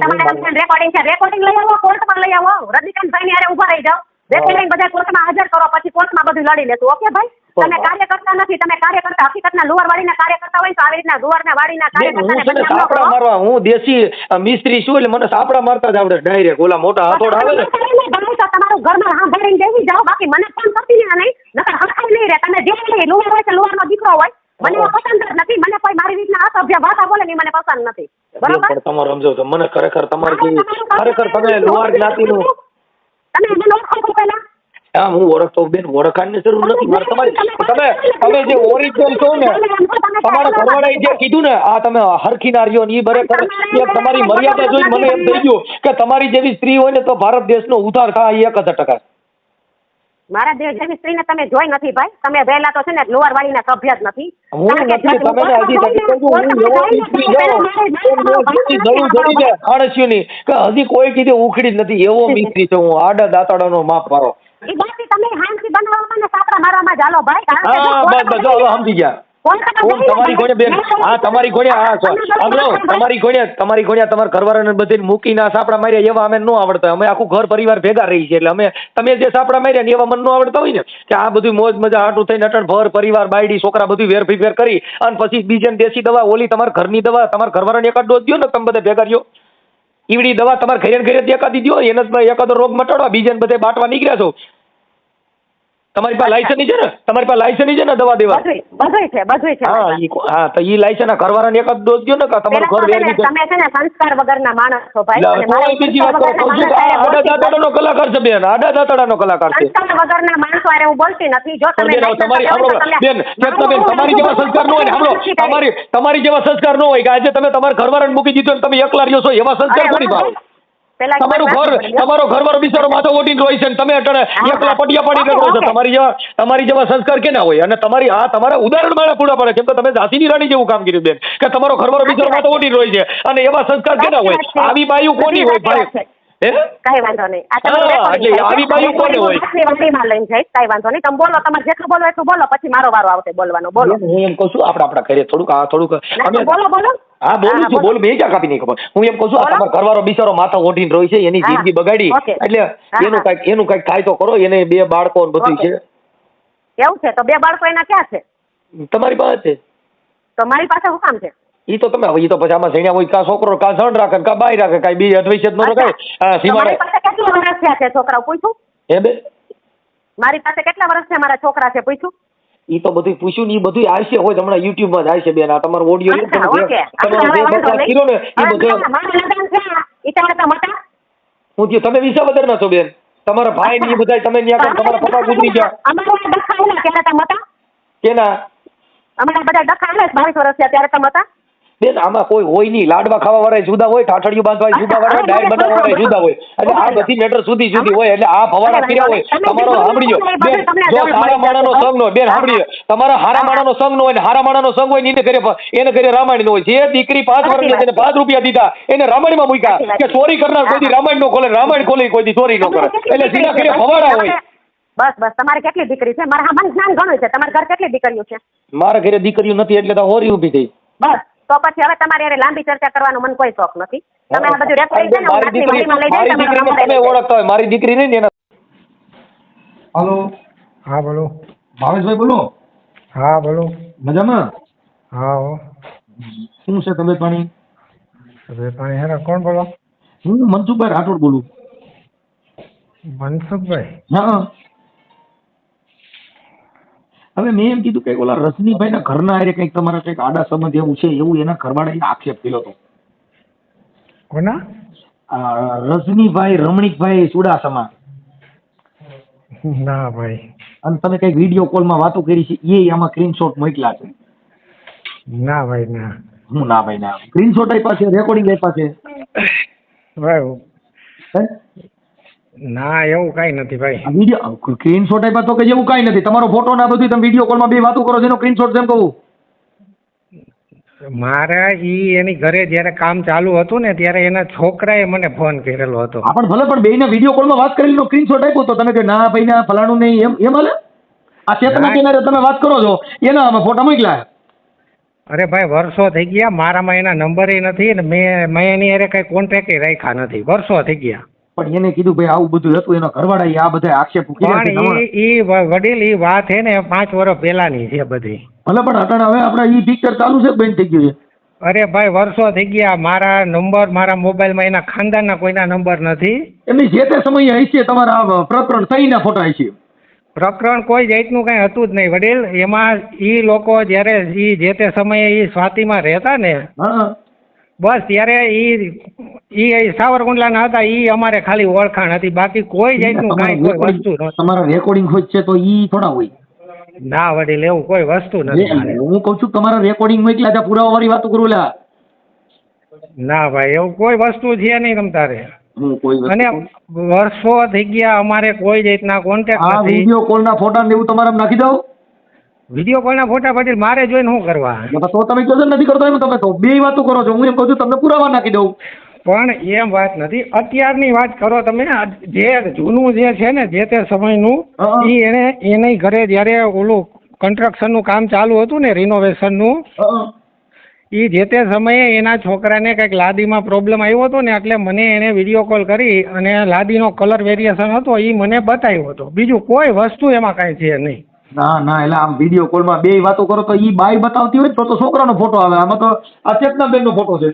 તમારે રેકોર્ડિંગ છે રેકોર્ડિંગ લઈ આવો કોર્ટમાં લઈ આવો રજનીકાંતભાઈ ની હારે ઉભા રહી જાઓ રેકોર્ડિંગ બધા કોર્ટમાં હાજર કરો પછી કોર્ટમાં બધું લડી લેશું ઓકે ભાઈ. તમે કાર્યકર્તા નથી તમે કાર્યકર્તા હકીકતના લુવારવાડીના કાર્યકર્તા હોય તો આવી રીતના લુવારના વાડીના કાર્યકર્તાને સાપડા મારવા હું દેશી મિસ્ત્રી છું એટલે મને સાપડા મારતા જ આવડે ડાયરેક્ટ ઓલા મોટા હાથોડ આવે ને તમારું ઘરમાં સાંભળીને બેસી જાઓ બાકી મને ફોન કરતી નહીં નકર હકાઈ નહીં રે તમે જે લઈ લુવાર હોય તો લુવારનો દીકરો હોય મને પસંદ જ નથી મને કોઈ મારી રીતના અસભ્ય ભાષા બોલે ને મને પસંદ નથી બરાબર. તમારે સમજો તો મને ખરેખર તમારી ખરેખર તમે લુવાર જ્ઞાતિનું તમે મને ઓળખો પહેલા. હા હું ઓળખતો બેન ઓળખાણની જરૂર નથી મારે તમારી તમે જે ઓરિજિનલ છો ને તમારા ઘરવાળાએ જે કીધું ને આ તમે હરખી ના રહ્યો ને એ બરાબર તમારી મર્યાદા જોઈ મને એમ થઈ ગયું કે તમારી જેવી સ્ત્રી હોય ને તો ભારત દેશનો ઉદ્ધાર થાય 1000%. મારા દેશ જેવી સ્ત્રીને તમે જોઈ નથી ભાઈ તમે વહેલા તો છે ને લુવારવાડીના સભ્ય જ નથી. હું નથી તમે હજી કોઈ કીધું ઉખડી જ નથી એવો મિસ્ત્રી છું હું આડા દાંતડાનો માપ વાળો. એ બાકી તમે હાંસી બનાવવામાં ને સાપડા મારવામાં ચાલો ભાઈ હા બસ બસ હવે સમજી ગયા હું તમારી ઘોડે બેન હા તમારી ઘોડે હા સાંભળો તમારી ઘોડે તમારા ઘરવાળાને બધે મૂકીને સાપડા માર્યા એવા અમે ન આવડતા અમે આખું ઘર પરિવાર ભેગા રહી છે એટલે અમે તમે જે સાપડા માર્યા ને એવા મને ન આવડતા હોય ને કે આ બધું મોજ મજા હાટું થઈને અટણ ભર પરિવાર બાયડી છોકરા બધું વેર ફેર કરી અને પછી બીજાને દેશી દવા ઓલી તમારા ઘરની દવા તમારા ઘરવાળાને એકાદ ડોઝ દો ને તમે બધા ભેગા રહ્યો ઈવડી દવા તમારે ઘરે ઘરે એકાદી દો એને એકાદો રોગ મટાડવા બીજાને બધે બાટવા નીકળ્યા છો. તમારી પાસે લાયસન્સ છે ને તમારી પાસે લાયસન્સ છે ને દવા દેવા બધું છે હા તો ઈ લાયસન્સ ઘરવાળાને એકાદ ડોઝ દો ને તમારું ઘર વેરવી તમે છે ને સંસ્કાર વગરના માણસ છો ભાઈ બીજી વાત કરો આડા દાતડાનો કલાકાર છે બેન આડા દાતડાનો કલાકાર છે સંસ્કાર વગરના માણસો આરે હું બોલતી નથી જો તમે તમારી બેન બેન તમારી જેવા સંસ્કાર ન હોય ને સાંભળો તમારી જેવા સંસ્કાર ન હોય કે આજે તમે તમારા ઘરવાળાને મૂકી દીધો ને તમે એકલા રહ્યો છો એવા સંસ્કાર કોની ભાવે તમારો ઘરવાળો બિચારો માથો ઓટીને રોય છે ને તમે એકલા પટિયા પાડીને રહો છો તમારી જેવા સંસ્કાર કેના હોય અને તમારા ઉદાહરણ મારા પૂરા પડે કેમ કે તમે ઝાંસીની રાણી જેવું કામ કર્યું બેન કે તમારો ઘરવાળો બિચારો માથો ઓટીને રોય છે અને એવા સંસ્કાર કેના હોય આવી બાયુ કોની હોય ભાઈ કઈ વાંધો નહીં એટલે આવી બાયુ કોને હોય વાડીમાં લઈને જઈશ કઈ વાંધો નહીં તમે બોલો તમારે જેટલું બોલો એટલું બોલો પછી મારો વારો આવશે બોલવાનો બોલો હું એમ કહું છું આપણા ઘરે થોડુંક બોલો હા બોલું છું બોલ મેં ક્યાં કાપી નહીં ખબર હું એમ કહું છું તમારો ઘરવાળો બિચારો માથા ઓઢીને રોય છે એની જિંદગી બગાડી એટલે એનું કઈક થાય તો કરો એને 2 બાળકો બધું છે એવું છે તો 2 બાળકો એના ક્યાં છે તમારી પાસે છે તો મારી પાસે શું કામ છે ઈ તો તમે ઈ તો પછી આમાં જણ્યા હોય કા છોકરો કા જણ રાખે કા બાઈ રાખે કાઈ બી અદ્વૈત નો રખાય સીમાડે કેટલા વર્ષ થયા છે છોકરાઓ પૂછું હે બે મારી પાસે કેટલા વર્ષ છે મારા છોકરા છે પૂછું ઈ તો બધું પૂછ્યું ને ઈ બધું આવશે હોય હમણાં YouTube માં જ આવશે બેન આ તમારો ઓડિયો ને તમારો જે બકવાસ કર્યો ને ઈ બધું ઈ તમારા મોટા હું જે તમે વિસાવદર ના છો બેન તમારા ભાઈ ને ઈ બધા તમે ન્યા તમારા પપ્પા ગુજરી ગયા અમારા ડખાયેલા ત્યારે તમે હતા કેના અમારા બધા ડખાયેલા 22 વર્ષ થયા ત્યારે તમે હતા બેન આમાં કોઈ હોય નહીં, લાડવા ખાવા વાળા જુદા હોય, ઠાઠડિયું બાંધવા જુદા હોય, ડાળ બનાવવા વાળા જુદા હોય, એટલે આ બધી મેટર સુધી હોય, એટલે આ ફવારા કર્યા હોય. તમારો સાંભળજો બેન, જો સારા માણાનો સંગ નો બેન સાંભળીએ, તમારા હારા માણાનો સંગ નો હોય ને હારા માણાનો સંગ હોય ને એને ઘરે રામાયણ નો હોય. જે દીકરી 5 વર્ષની તેને 5 રૂપિયા દીધા એને રામાયણમાં મૂક્યા કે ચોરી કરનાર કોઈ દી રામાયણ નો ખોલે, રામાયણ ખોલે કોઈ દી ચોરી નો કરે, એટલે સીધા ઘરે ફવારા હોય. બસ તમારે કેટલી દીકરી છે? મારા મને જ્ઞાન ઘણું છે. તમારા ઘર કેટલી દીકરીઓ છે? મારા ઘરે દીકરીઓ નથી એટલે તો હોરી ઊભી થઈ. બસ તો પછી હવે તમારે યારે લાંબી ચર્ચા કરવાનો મને કોઈ શોખ નથી. તમે આ બધું રેકોર્ડિંગ છે ને હું રાતની વાડીમાં લઈ જઈશ, તમે ઓળખતા હોય મારી દીકરી નહીં ને એના. હાલો. હા બોલો. ભાવેશભાઈ બોલો. હા બોલો. મજામાં? હા હો. શું છે તબિયત પાણી? તબિયત પાણી હેરા. કોણ બોલો? હું મનસુખભાઈ રાઠોડ બોલું. મનસુખભાઈ? હા. હવે મેં એમ કીધું કે ઓલા રજનીભાઈ ના ઘરના હારે કંઈક તમારા કંઈક આડા સંબંધ એવું છે, એવું એના ઘરવાળાએ આક્ષેપ કર્યો હતો. કોના? રજનીભાઈ રમણીકભાઈ ચુડાસમા. ના ભાઈ. અને તમે કઈક વિડીયો કોલમાં વાતો કરી છે એ આમાં સ્ક્રીનશોટ મોકલા છે. ના ભાઈ ના. હું ના ભાઈ ના. સ્ક્રીનશોટ આપ્યા છે, રેકોર્ડિંગ આપ્યા છે ભાઈ. ના એવું કઈ નથી ભાઈ. વિડીયો સ્ક્રીનશોટ આપ્યા તો કે જેવું કઈ નથી. તમારો ફોટો ના બધું તમે વિડીયો કોલમાં બે વાતો કરો છો એનો સ્ક્રીનશોટ જેમ કહું. મારે એની ઘરે જયારે કામ ચાલુ હતું ને ત્યારે એના છોકરાએ મને ફોન કરેલો હતો. હા પણ ભલે પણ બેયને વિડીયો કોલમાં વાત કરેલીનો સ્ક્રીનશોટ આપ્યો તો તમે કે ના ભાઈ ના ફલાણું નહીં એમ હાલે? આ ચેતના કિનારે તમે વાત કરો છો એના અમે ફોટા મોકલ્યા. અરે ભાઈ વર્ષો થઈ ગયા, મારામાં એના નંબરે નથી ને મેં એની હારે કઈ કોન્ટેક્ટ રાખ્યા નથી, વર્ષો થઈ ગયા. પણ એને કીધું ભાઈ આવું બધું હતું, એનો ઘરવાળા આ બધા આક્ષેપ પણ ઈ વડીલ ઈ વાત છે ને 5 વર્ષ પહેલાની છે બધી. ભલે પણ અટાણે હવે આપણે ઈ પિક્ચર ચાલુ છે બંધ થઈ ગયું છે. અરે ભાઈ વર્ષો થઈ ગયા, મારા નંબર મારા મોબાઈલમાં એના ખાનદાનના કોઈના નંબર નથી. એમની જે તે સમયે હશે તમારા પ્રકરણ સહીના ફોટા હશે. પ્રકરણ કોઈ જાતનું કઈ હતું જ નહીં વડીલ. એમાં ઈ લોકો જયારે ઈ જે તે સમયે ઈ સ્વાતિમાં રહેતા ને બસ ત્યારે ઈ સાવરકુંડલાના હતા. ઈ અમારે ખાલી ઓળખાણ હતી, બાકી કોઈ જાતનું કાંઈ કોઈ વસ્તુ નથી. તમારા રેકોર્ડિંગ હોય છે તો ઈ થોડા હોય. ના વડીલ એવું કોઈ વસ્તુ નથી. હું કઉ છું તમારા રેકોર્ડિંગ મોકલ્યા હતા, પુરાવા વાળી વાતો કરું લા. ના ભાઈ એવું કોઈ વસ્તુ છે નહીં તમ તારે. અને વર્ષો થઈ ગયા અમારે કોઈ જાતના કોન્ટેક્ટ નથી. વિડીયો કોલ ના ફોટા ને એવું તમારે નાખી દઉં. વિડીયો કોલ ના ફોટા પછી મારે જોઈને શું કરવા? તો તમે કહો નથી કરતો એમ, તમે તો બે વાતો કરો છો. હું એમ કહું છું તમને પુરાવા નાખી દઉં. પણ એમ વાત નથી, અત્યારની વાત કરો તમે. જે જૂનું જે છે ને જે તે સમયનું એને ઘરે જયારે ઓલું કન્સ્ટ્રક્શન નું કામ ચાલુ હતું ને રિનોવેશન નું, એ જે તે સમયે એના છોકરાને કંઈક લાદીમાં પ્રોબ્લેમ આવ્યો હતો ને એટલે મને એને વિડીયો કોલ કરી અને લાદીનો કલર વેરિએશન હતો એ મને બતાવ્યો હતો. બીજું કોઈ વસ્તુ એમાં કાંઈ છે નહીં. ના ના, એટલે આમ વિડીયો કોલમાં બે વાતો કરો તો ઈ બાઈ બતાવતી હોય તો છોકરાનો ફોટો આવે. આમાં તો આ ચેતનાબેન નો ફોટો છે.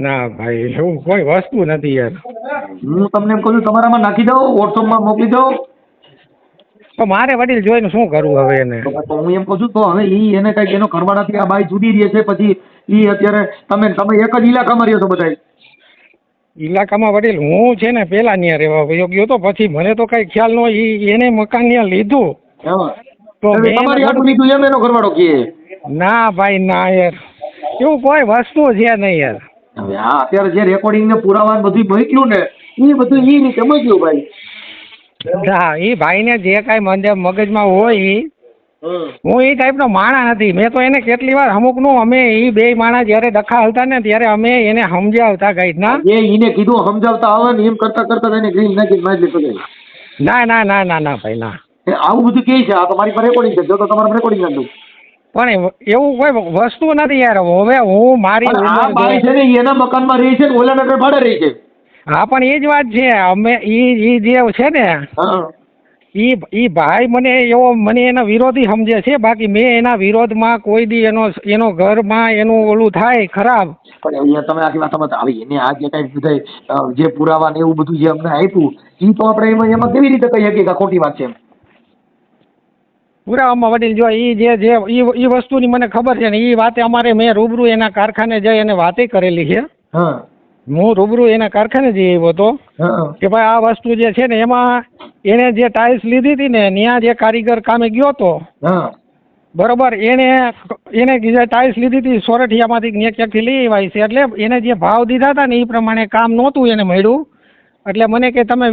ના ભાઈ એવું કોઈ વસ્તુ નથી યાર. હું તમને એમ કહું છું તમારામાં નાખી દઉં, વોટ્સઅપમાં મોકલી દઉં. તો મારે વડીલ જોઈને શું કરવું હવે એને? હું એમ કહું છું તો હવે ઈ એને કઈક એનો કરવાનાથી આ બાઈ જુદી રહે છે, પછી ઈ અત્યારે તમે એક જ ઇલાકામાં રહ્યો છો બધા? ઇલાકામાં વડીલ હું છે ને પેલા ત્યાં રહેવા ગયો તો, પછી મને તો કઈ ખ્યાલ ન હોય. એને મકાન ત્યાં લીધું તો તમારી આટલું લીધું એમ એનો ઘરવાળો કહે? ના ભાઈ ના યાર, એવું કોઈ વસ્તુ છે નહીં યાર. હવે હા અત્યારે જે રેકોર્ડિંગ ને પુરાવા બધું મોકલ્યું ને એ બધું ઈ રીતે મોકલ્યું ભાઈ. હા એ ભાઈને જે કાંઈ મગજમાં હોય, હું એ ટાઈપનો માણા નથી. મેં તો એને કેટલી વાર અમુકનું અમે એ બે માણા જયારે ડખા હતા ને ત્યારે અમે એને સમજાવતા ગાઈડના. એને કીધું સમજાવતા આવે ને એમ કરતા કરતા એને ગ્રીન નાખી મારી લીધું. ના ના ના ના ના ભાઈ ના, આવું બધું કે છે. આ તો મારી પર રેકોર્ડિંગ છે, જો તો તમારે રેકોર્ડિંગ નાખું. પણ એવું કોઈ વસ્તુ નથી યાર. હવે હું મારી છે ને એના મકાનમાં રહી છે ને ઓલા નગર ભાડે રહી છે. હા પણ એ જ વાત છે. અમે ઈ જે છે ને ઈ ભાઈ મને એના વિરોધી સમજે છે, બાકી મેં એના વિરોધમાં કોઈ દી એનો ઘરમાં એનું ઓલું થાય ખરાબ. પણ અહીંયા તમે આખી વાત આવી એને આ જે કઈ બધા જે પુરાવા ને એવું બધું જે અમને આપ્યું એ તો આપણે એમાં કેવી રીતે કહી શકીએ કે ખોટી વાત છે? પુરાવામાં વડીલ જો ઈ વસ્તુની મને ખબર છે ને ઈ વાતે અમારે મેં રૂબરૂ એના કારખાને જઈ અને વાતે કરેલી છે. હું રૂબરૂ એના કારખાને જઈ આવ્યો હતો કે ભાઈ આ વસ્તુ જે છે ને એમાં એને જે ટાઇલ્સ લીધી હતી ને ત્યાં જે કારીગર કામે ગયો હતો બરોબર, એને જે ટાઇલ્સ લીધી હતી સોરઠિયામાંથી ક્યાંકથી લઈ આવી છે, એટલે એને જે ભાવ દીધા હતા ને એ પ્રમાણે કામ નહોતું એને મળ્યું. એટલે મને કે તમે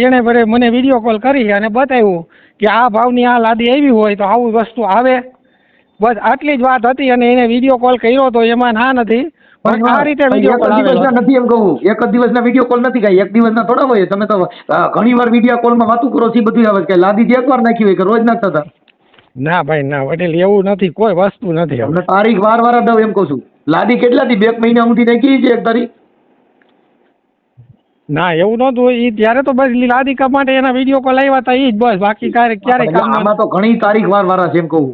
એને મને વિડીયો કોલ કરી અને બતાવ્યું કે આ ભાવની આ લાદી આવી હોય તો આવું વસ્તુ આવે. બસ આટલી જ વાત હતી અને એને વિડીયો કોલ કર્યો તો એમાં ના નથી. પણ આ રીતે વિડીયો કોલ નથી એમ કહું, એક જ દિવસના વિડીયો કોલ નથી, કાંઈ એક દિવસના થોડા હોય. તમે તો ઘણી વાર વિડીયો કોલમાં વાતું કરો છો, બધું આવે કે લાદી એકવાર નાખી હોય કે રોજ નાખતા હતા. ના ભાઈ ના વડીલ, એવું નથી, કોઈ વસ્તુ નથી. તમને તારીખ વાર દઉં એમ કહું છું. લાદી કેટલાથી 2 મહિના સુધી નાખી છે એક તારીખ? ના એવું નહોતું. એ ત્યારે તો બસ લાદી કા માટે એના વિડીયો કોલ આવ્યા હતા એ જ બસ, બાકી ક્યારેય કામ. આમાં તો ઘણી તારીખ વાળા છે એમ કહું.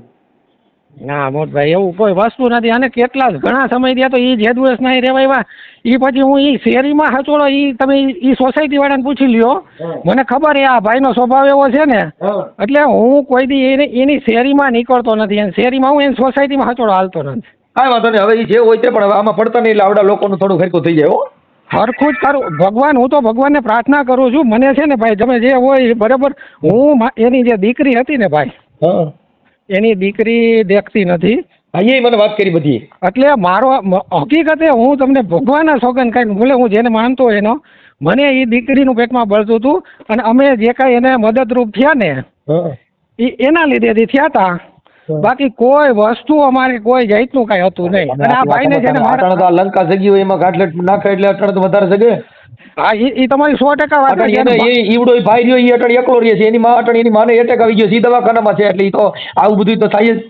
ના મોટભાઈ એવું કોઈ વસ્તુ નથી. અને કેટલા ઘણા સમય થયા તો એ જે દિવસ ના રેવાય એ પછી હું એ શેરીમાં હચોડો એ તમે એ સોસાયટી વાળાને પૂછી લ્યો. મને ખબર આ ભાઈનો સ્વભાવ એવો છે ને, એટલે હું કોઈ દી એની શેરીમાં નીકળતો નથી અને શેરીમાં હું એની સોસાયટીમાં હચોડો હાલતો નથી. કાંઈ વાંધો નહીં, હવે એ જે હોય તે, પણ હવે આમાં પડતા નહીં એટલે આવડા લોકોનું થોડું ખરખું થઈ જાય. હરખું જ કરું ભગવાન, હું તો ભગવાનને પ્રાર્થના કરું છું. મને છે ને ભાઈ તમે જે હોય બરાબર, હું એની જે દીકરી હતી ને ભાઈ, એની દીકરી દેખતી નથી. એ મને વાત કરી બધી. એટલે મારો હકીકતે હું તમને ભગવાનના સોગંદ કાંઈ ભલે હું જેને માનતો એનો, મને એ દીકરીનું પેટમાં બળતું હતું અને અમે જે કાંઈ એને મદદરૂપ થયા ને એ એના લીધેથી થયા હતા. બાકી કોઈ વસ્તુ અમારે કોઈ જાતનું કાંઈ હતું નહીં. અને આ ભાઈને છે ને મારા લંકા જગી હોય એમાં ગાંઠલેટ નાખે એટલે અટણ તો વધારે જગે. હા એ તમારી 100% વાત છે. ઈવડો ભાઈ રહ્યો એ અટણ એકલો રહે છે, એની માં અટણ એની માને એટેક આવી ગયો, સી દવાખાનામાં છે. એટલે તો આવું બધું તો થાય જ.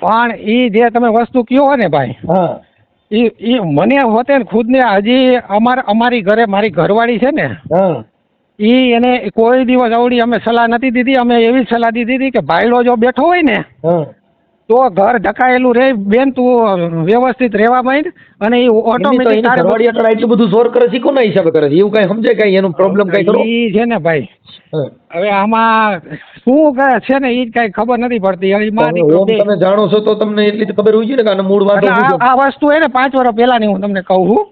પણ એ જે તમે વસ્તુ કયો હો ને ભાઈ, એ મને હોતે ને ખુદને હજી અમારી ઘરે મારી ઘરવાળી છે ને, એને કોઈ દિવસ અવડી અમે સલાહ નથી દીધી. અમે એવી સલાહ દીધી હતી કે ભાઈલો જો બેઠો હોય ને તો ઘર ઢકાયેલું રે બેન, તું વ્યવસ્થિત રહેવા માંડ. અને એ ઓટોમેટિક એટલું બધું જોર કરે છે કોના હિસાબે કરે છે એવું કઈ સમજાય? કઈ એનું પ્રોબ્લેમ કઈ ખરો? એ છે ને ભાઈ, હવે આમાં શું છે ને એ જ કઈ ખબર નથી પડતી. તમે જાણો છો તો તમને એટલી તો ખબર હોય છે ને કે મૂળ વાંધો. આ વસ્તુ એને 5 વર્ષ પહેલાની હું તમને કહું છું.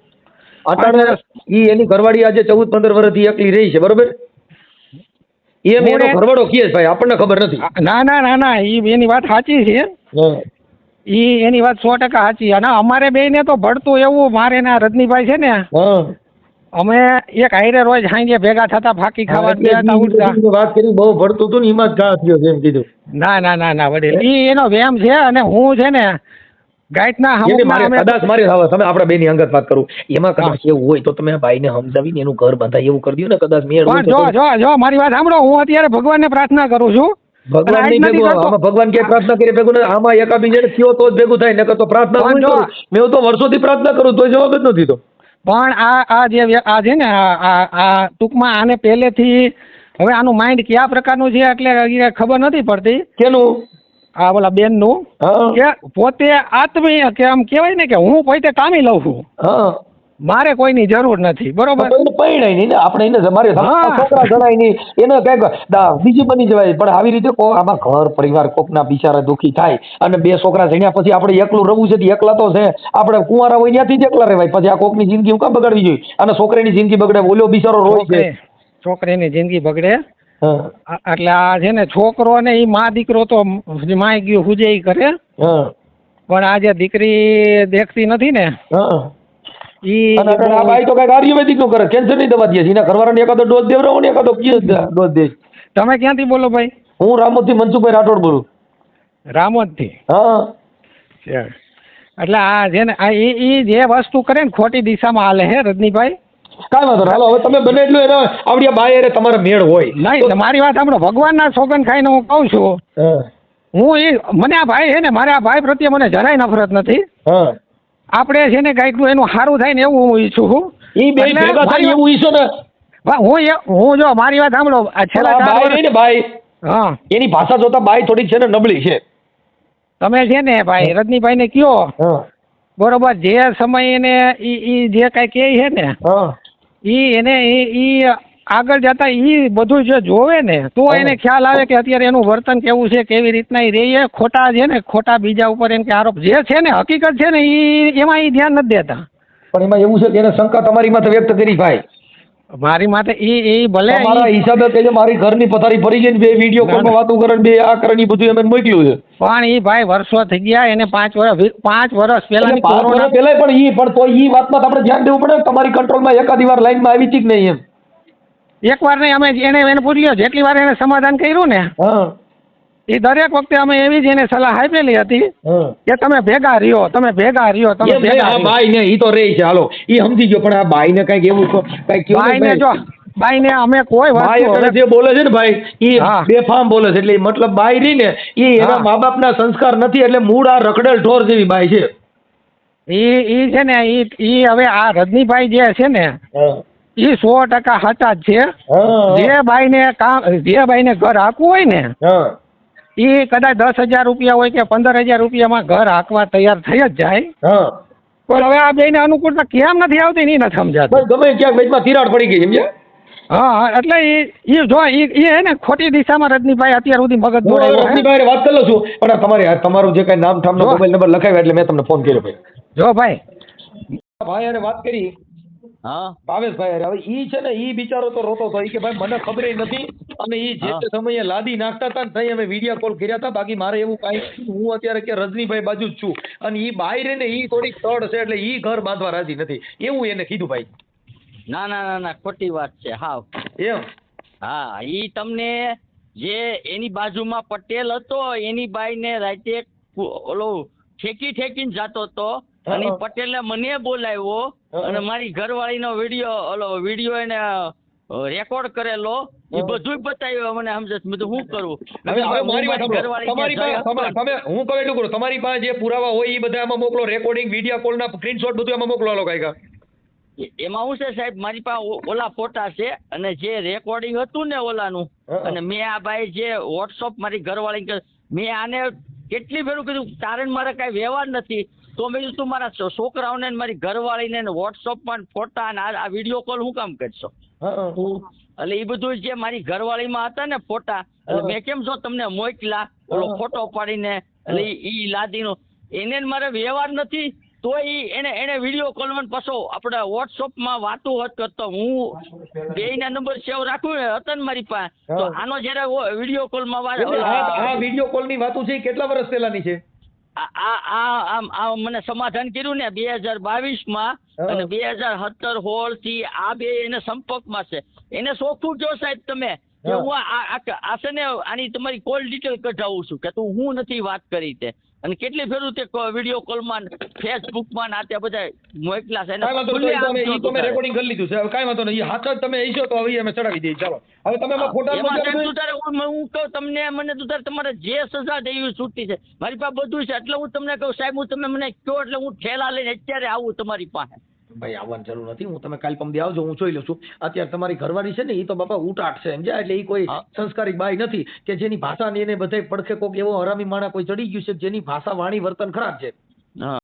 અટાણે ઈ એની ઘરવાળી આજે 14-15 વર્ષથી એકલી રહી છે, બરોબર? એમ એનો ઘરવાળો કહે છે ભાઈ, આપણને ખબર નથી. ના એની વાત સાચી છે. એની વાત 100% સાચી. અને અમારે બેયને તો ભળતું એવું, મારે ને રજનીભાઈ છે ને, અમે એક હાઈરે રોજ સાંજે ભેગા થતા, ફાકી ખાવા ઉઠતા. વાત કરી બહુ ભળતું હતું ને એમાં જ ઘા થયો એમ કીધું. ના વડીલ, એનો વેમ છે. અને હું છે ને ગાયતના કદાચ મારી તમે આપણા બેની અંગત વાત કરું, એમાં કદાચ એવું હોય તો તમે ભાઈને સમજાવીને એનું ઘર બંધાય એવું કરી દો ને. કદાચ જો મારી વાત સાંભળો, હું અત્યારે ભગવાનને પ્રાર્થના કરું છું. ભગવાન કે પ્રાર્થના કરી ભેગું આમાં એકાબીજાને થયો તો જ ભેગું થાય, નકર તો પ્રાર્થના મેં તો વર્ષોથી પ્રાર્થના કરું તો જવાબ જ નથી. તો પણ આ છે ને આ ટૂંકમાં આને પહેલેથી હવે આનું માઇન્ડ કયા પ્રકારનું છે એટલે ખબર નથી પડતી. કેનું? આ ઓલા બેનનું, કે પોતે આત્મીય કે આમ કહેવાય ને કે હું પોતે કામી લઉં છું, મારે કોઈની જરૂર નથી. બરોબર? પરણાય નહીં ને આપણે, એને મારે છોકરા જણાય નહીં, એને કઈક બીજું બની જવાય. પણ આવી રીતે આમાં ઘર પરિવાર કોકના બિચારા દુઃખી થાય અને 2 છોકરા જણ્યા પછી આપણે એકલું રહેવું છે. એકલા તો છે આપણે, કુંવારા હોય ત્યાંથી જ એકલા રહેવાય. પછી આ કોકની જિંદગી હું કામ બગાડવી જોઈએ? અને છોકરીની જિંદગી બગડે, ઓલો બિચારો રોય છે, છોકરીની જિંદગી બગડે. એટલે આ છે ને છોકરો ને એ માં દીકરો તો માય ગયું હુજે કરે, પણ આ જે દીકરી દેખતી નથી ને ભાઈ તો કઈક આયુર્વેદિક નું કરે, કેન્સર ની દવા દે છે. એના ઘરવાળાને એકાદો ડોઝ દેવડાવો ને એકાદો ડોઝ દે. તમે ક્યાંથી બોલો ભાઈ? હું રામોદ થી મનસુખભાઈ રાઠોડ બોલું. રામોદ થી? એટલે આ છે ને એ જે વસ્તુ કરે ને ખોટી દિશામાં હાલે હે રજનીભાઈ. કાંઈ વાંધો હાલો, હવે તમે બને એટલું એના આવડિયા બાય તમારે મેળ હોય. નહીં, મારી વાત સાંભળો, ભગવાનના સોગંદ ખાઈને હું કહું છું, હું મને આ ભાઈ છે ને, મારે આ ભાઈ પ્રત્યે મને જરાય નફરત નથી. આપણે છે ને કાંઈક એનું સારું થાય ને એવું હું ઈચ્છું છું. એવું ઈચ્છો ને હું જો મારી વાત સાંભળો, છેલ્લા ભાઈ એની ભાષા જોતા બાઈ થોડીક છે ને નબળી છે. તમે છે ને ભાઈ રજનીભાઈ ને કયો બરોબર, જે સમય એને ઈ જે કઈ કે છે ને એને આગળ જતા ઈ બધું જે જોવે ને તો એને ખ્યાલ આવે કે અત્યારે એનું વર્તન કેવું છે, કેવી રીતના એ રહે. ખોટા છે ને ખોટા બીજા ઉપર એમ કે આરોપ જે છે ને હકીકત છે ને એમાં ઈ ધ્યાન નથી દેતા. પણ એમાં એવું છે કે એને શંકા તમારી માથે વ્યક્ત કરી ભાઈ. મારી માથે ઈ ભલે તમારા હિસાબે કહેજો મારી ઘરની પથારી ફરી ગઈ ને બે વિડીયો કોલમાં વાતો કરે ને બે આ કરે ને ઈ બધું એમ મોકલ્યું છે. પણ ઈ ભાઈ વર્ષો થઈ ગયા એને 5 વર્ષ પહેલા એટલે 5 વર્ષ પહેલા પણ તો ઈ વાતમાં આપણે ધ્યાન દેવું પડે. તમારી કંટ્રોલમાં એકાદી વાર લાઈનમાં આવી હતી કે નહીં એમ? એકવાર નહીં અમે એને પૂછ્યો જેટલી વાર એને સમાધાન કર્યું ને હા એ દરેક વખતે અમે એવી જ એને સલાહ આપેલી હતી કે તમે ભેગા રહ્યો તમે ભેગા રહ્યો તમે એમ નહીં, ભેગા આ રહ્યો. બાઈ ને ઈ તો રહી છે હાલો ઈ સમજી ગયો પણ આ બાઈ ને કઈક એવું કઈક બાઈને જો બાઈને અમે કોઈ બાઈ વસ્તુ એટલે જે બોલે છે ને ભાઈ ઈ હા. બેફામ બોલે છે એટલે ઈ મતલબ બાઈ રહી ને ઈ એના હા. મા બાપના સંસ્કાર નથી એટલે મૂળ આ રખડેલ ઢોર જેવી બાઈ છે. ઈ છે ને ઈ હવે આ રજનીભાઈ જે છે ને ઈ 100% સાચા જ છે. જે બાઈને ઘર હાંકવું હોય ને ઈ કદાચ 10,000 રૂપિયા હોય કે 15,000 રૂપિયામાં ઘર હાંકવા તૈયાર થઈ જ જાય. પણ હવે આ બેને અનુકૂળતા કેમ નથી આવતી ને ઈ નથી સમજાતું. બસ ગમે ક્યાંક વચમાં તિરાડ પડી ગઈ સમજ્યા? હા એટલે ઈ જો ઈ હે ને ખોટી દિશામાં રજનીભાઈ અત્યાર સુધી મગજ હું હવે દોડાવ્યો હે. રજનીભાઈને વાત કરી લઉં છું પણ તમારું જે કઈ નામ ઠામ જો. મોબાઈલ નંબર લખાવ્યા એટલે મેં તમને ફોન કર્યો ભાઈ. જો ભાઈ ભાઈ હારે વાત કરી હા ભાવેશભાઈ હારે. હવે ઈ છે ને ઈ બિચારો તો રોતો હતો ઈ કે ભાઈ મને ખબર નથી અને ઈ જે તે સમયે લાદી નાખતા હતા ને તઈ અમે વિડીયો કોલ કર્યા હતા બાકી મારે એવું કાંઈ નથી. હું અત્યારે કે રજનીભાઈ બાજુ જ છું અને ઈ બાઈ રે ને ઈ થોડીક તડ છે એટલે ઈ ઘર બાંધવા રાજી નથી એવું એને કીધું ભાઈ. ના ના ના ના ખોટી વાત છે હાવ. એમ હા ઈ તમને જે એની બાજુમાં પટેલ હતો એની બાઈને રાતે ઓલો ઠેકીને જાતો હતો અને ઈ પટેલે મને બોલાવ્યો અને મારી ઘરવાળીનો વિડીયો એને રેકોર્ડ કરેલો એ બધું બતાવ્યું મને સમજે મેં તો શું કરું. હવે મારી વાત સાંભળો. તમારી પાસે તમે હું કહું એટલું કરું તમારી પાસે જે પુરાવા હોય એ બધા આમાં મોકલો રેકોર્ડિંગ વિડીયો કોલના સ્ક્રીનશોટ બધું આમાં મોકલો લો કાંઈક. એમાં શું છે સાહેબ મારી પાસે ઓલા ફોટા છે અને જે રેકોર્ડિંગ હતું ને ઓલાનું અને મેં આ ભાઈ જે વોટ્સઅપ મારી ઘરવાળી મેં આને કેટલી ફેરું કીધું તારે ને મારે કાંઈ વ્યવહાર નથી તો મેં કીધું તું મારા છોકરાઓને ને મારી ઘરવાળીને વોટ્સઅપમાં ફોટા અને આ વિડીયો કોલ હું કામ કરશો. એટલે એ બધું જે મારી ઘરવાળીમાં હતા ને ફોટા એટલે મેં કેમ છો તમને મોકલા ઓલો ફોટો પાડીને એટલે ઈ લાદીનો એને ને મારે વ્યવહાર નથી તો એને વિડીયો કોલમાં પાછો આપણે વોટ્સઅપમાં વાતો હોત કરતો હું બેયના નંબર સેવ રાખું ને હતા ને મારી પાસે તો આનો જયારે વિડીયો કોલમાં આ વિડીયો કોલની વાતો છે એ કેટલા વર્ષ પહેલાની છે? આ મને સમાધાન કર્યું ને 2022માં અને 2017-16 થી આ બે એને સંપર્કમાં છે. એને ચોખ્ખું કહો સાહેબ તમે કે હું આ છે ને આની તમારી કોલ ડિટેલ કઢાવું છું કે તું હું નથી વાત કરી તે અને કેટલી ફેરું તે વિડીયો કોલમાં ફેસબુકમાં આ ત્યાં બધા મોકલા છે. તમે રેકોર્ડિંગ કરી લીધું છે હવે કાંઈ વાંધો નહીં. હાથ જ તમે ઈશો તો હવે અમે ચડાવી દઈએ. ચાલો હવે તમે ફોટા હું કહું તમને મને તું તારે તમારે જે સજા દેવી છૂટી છે મારી પાસે બધું છે એટલે હું તમને કહું સાહેબ હું તમે મને કહો એટલે હું ઠેલા લઈને અત્યારે આવું તમારી પાસે. ભાઈ આવવાની જરૂર નથી. હું તમે કાલ પમદી આવજો હું જોઈ લઉં છું. અત્યારે તમારી ઘરવાળી છે ને એ તો બાપા ઉટાટ છે સમજ્યા એટલે એ કોઈ સંસ્કારી બાઈ નથી કે જેની ભાષા ને એને બધા પડખે કોક એવો હરામી માણા કોઈ ચડી ગયું છે જેની ભાષા વાણી વર્તન ખરાબ છે.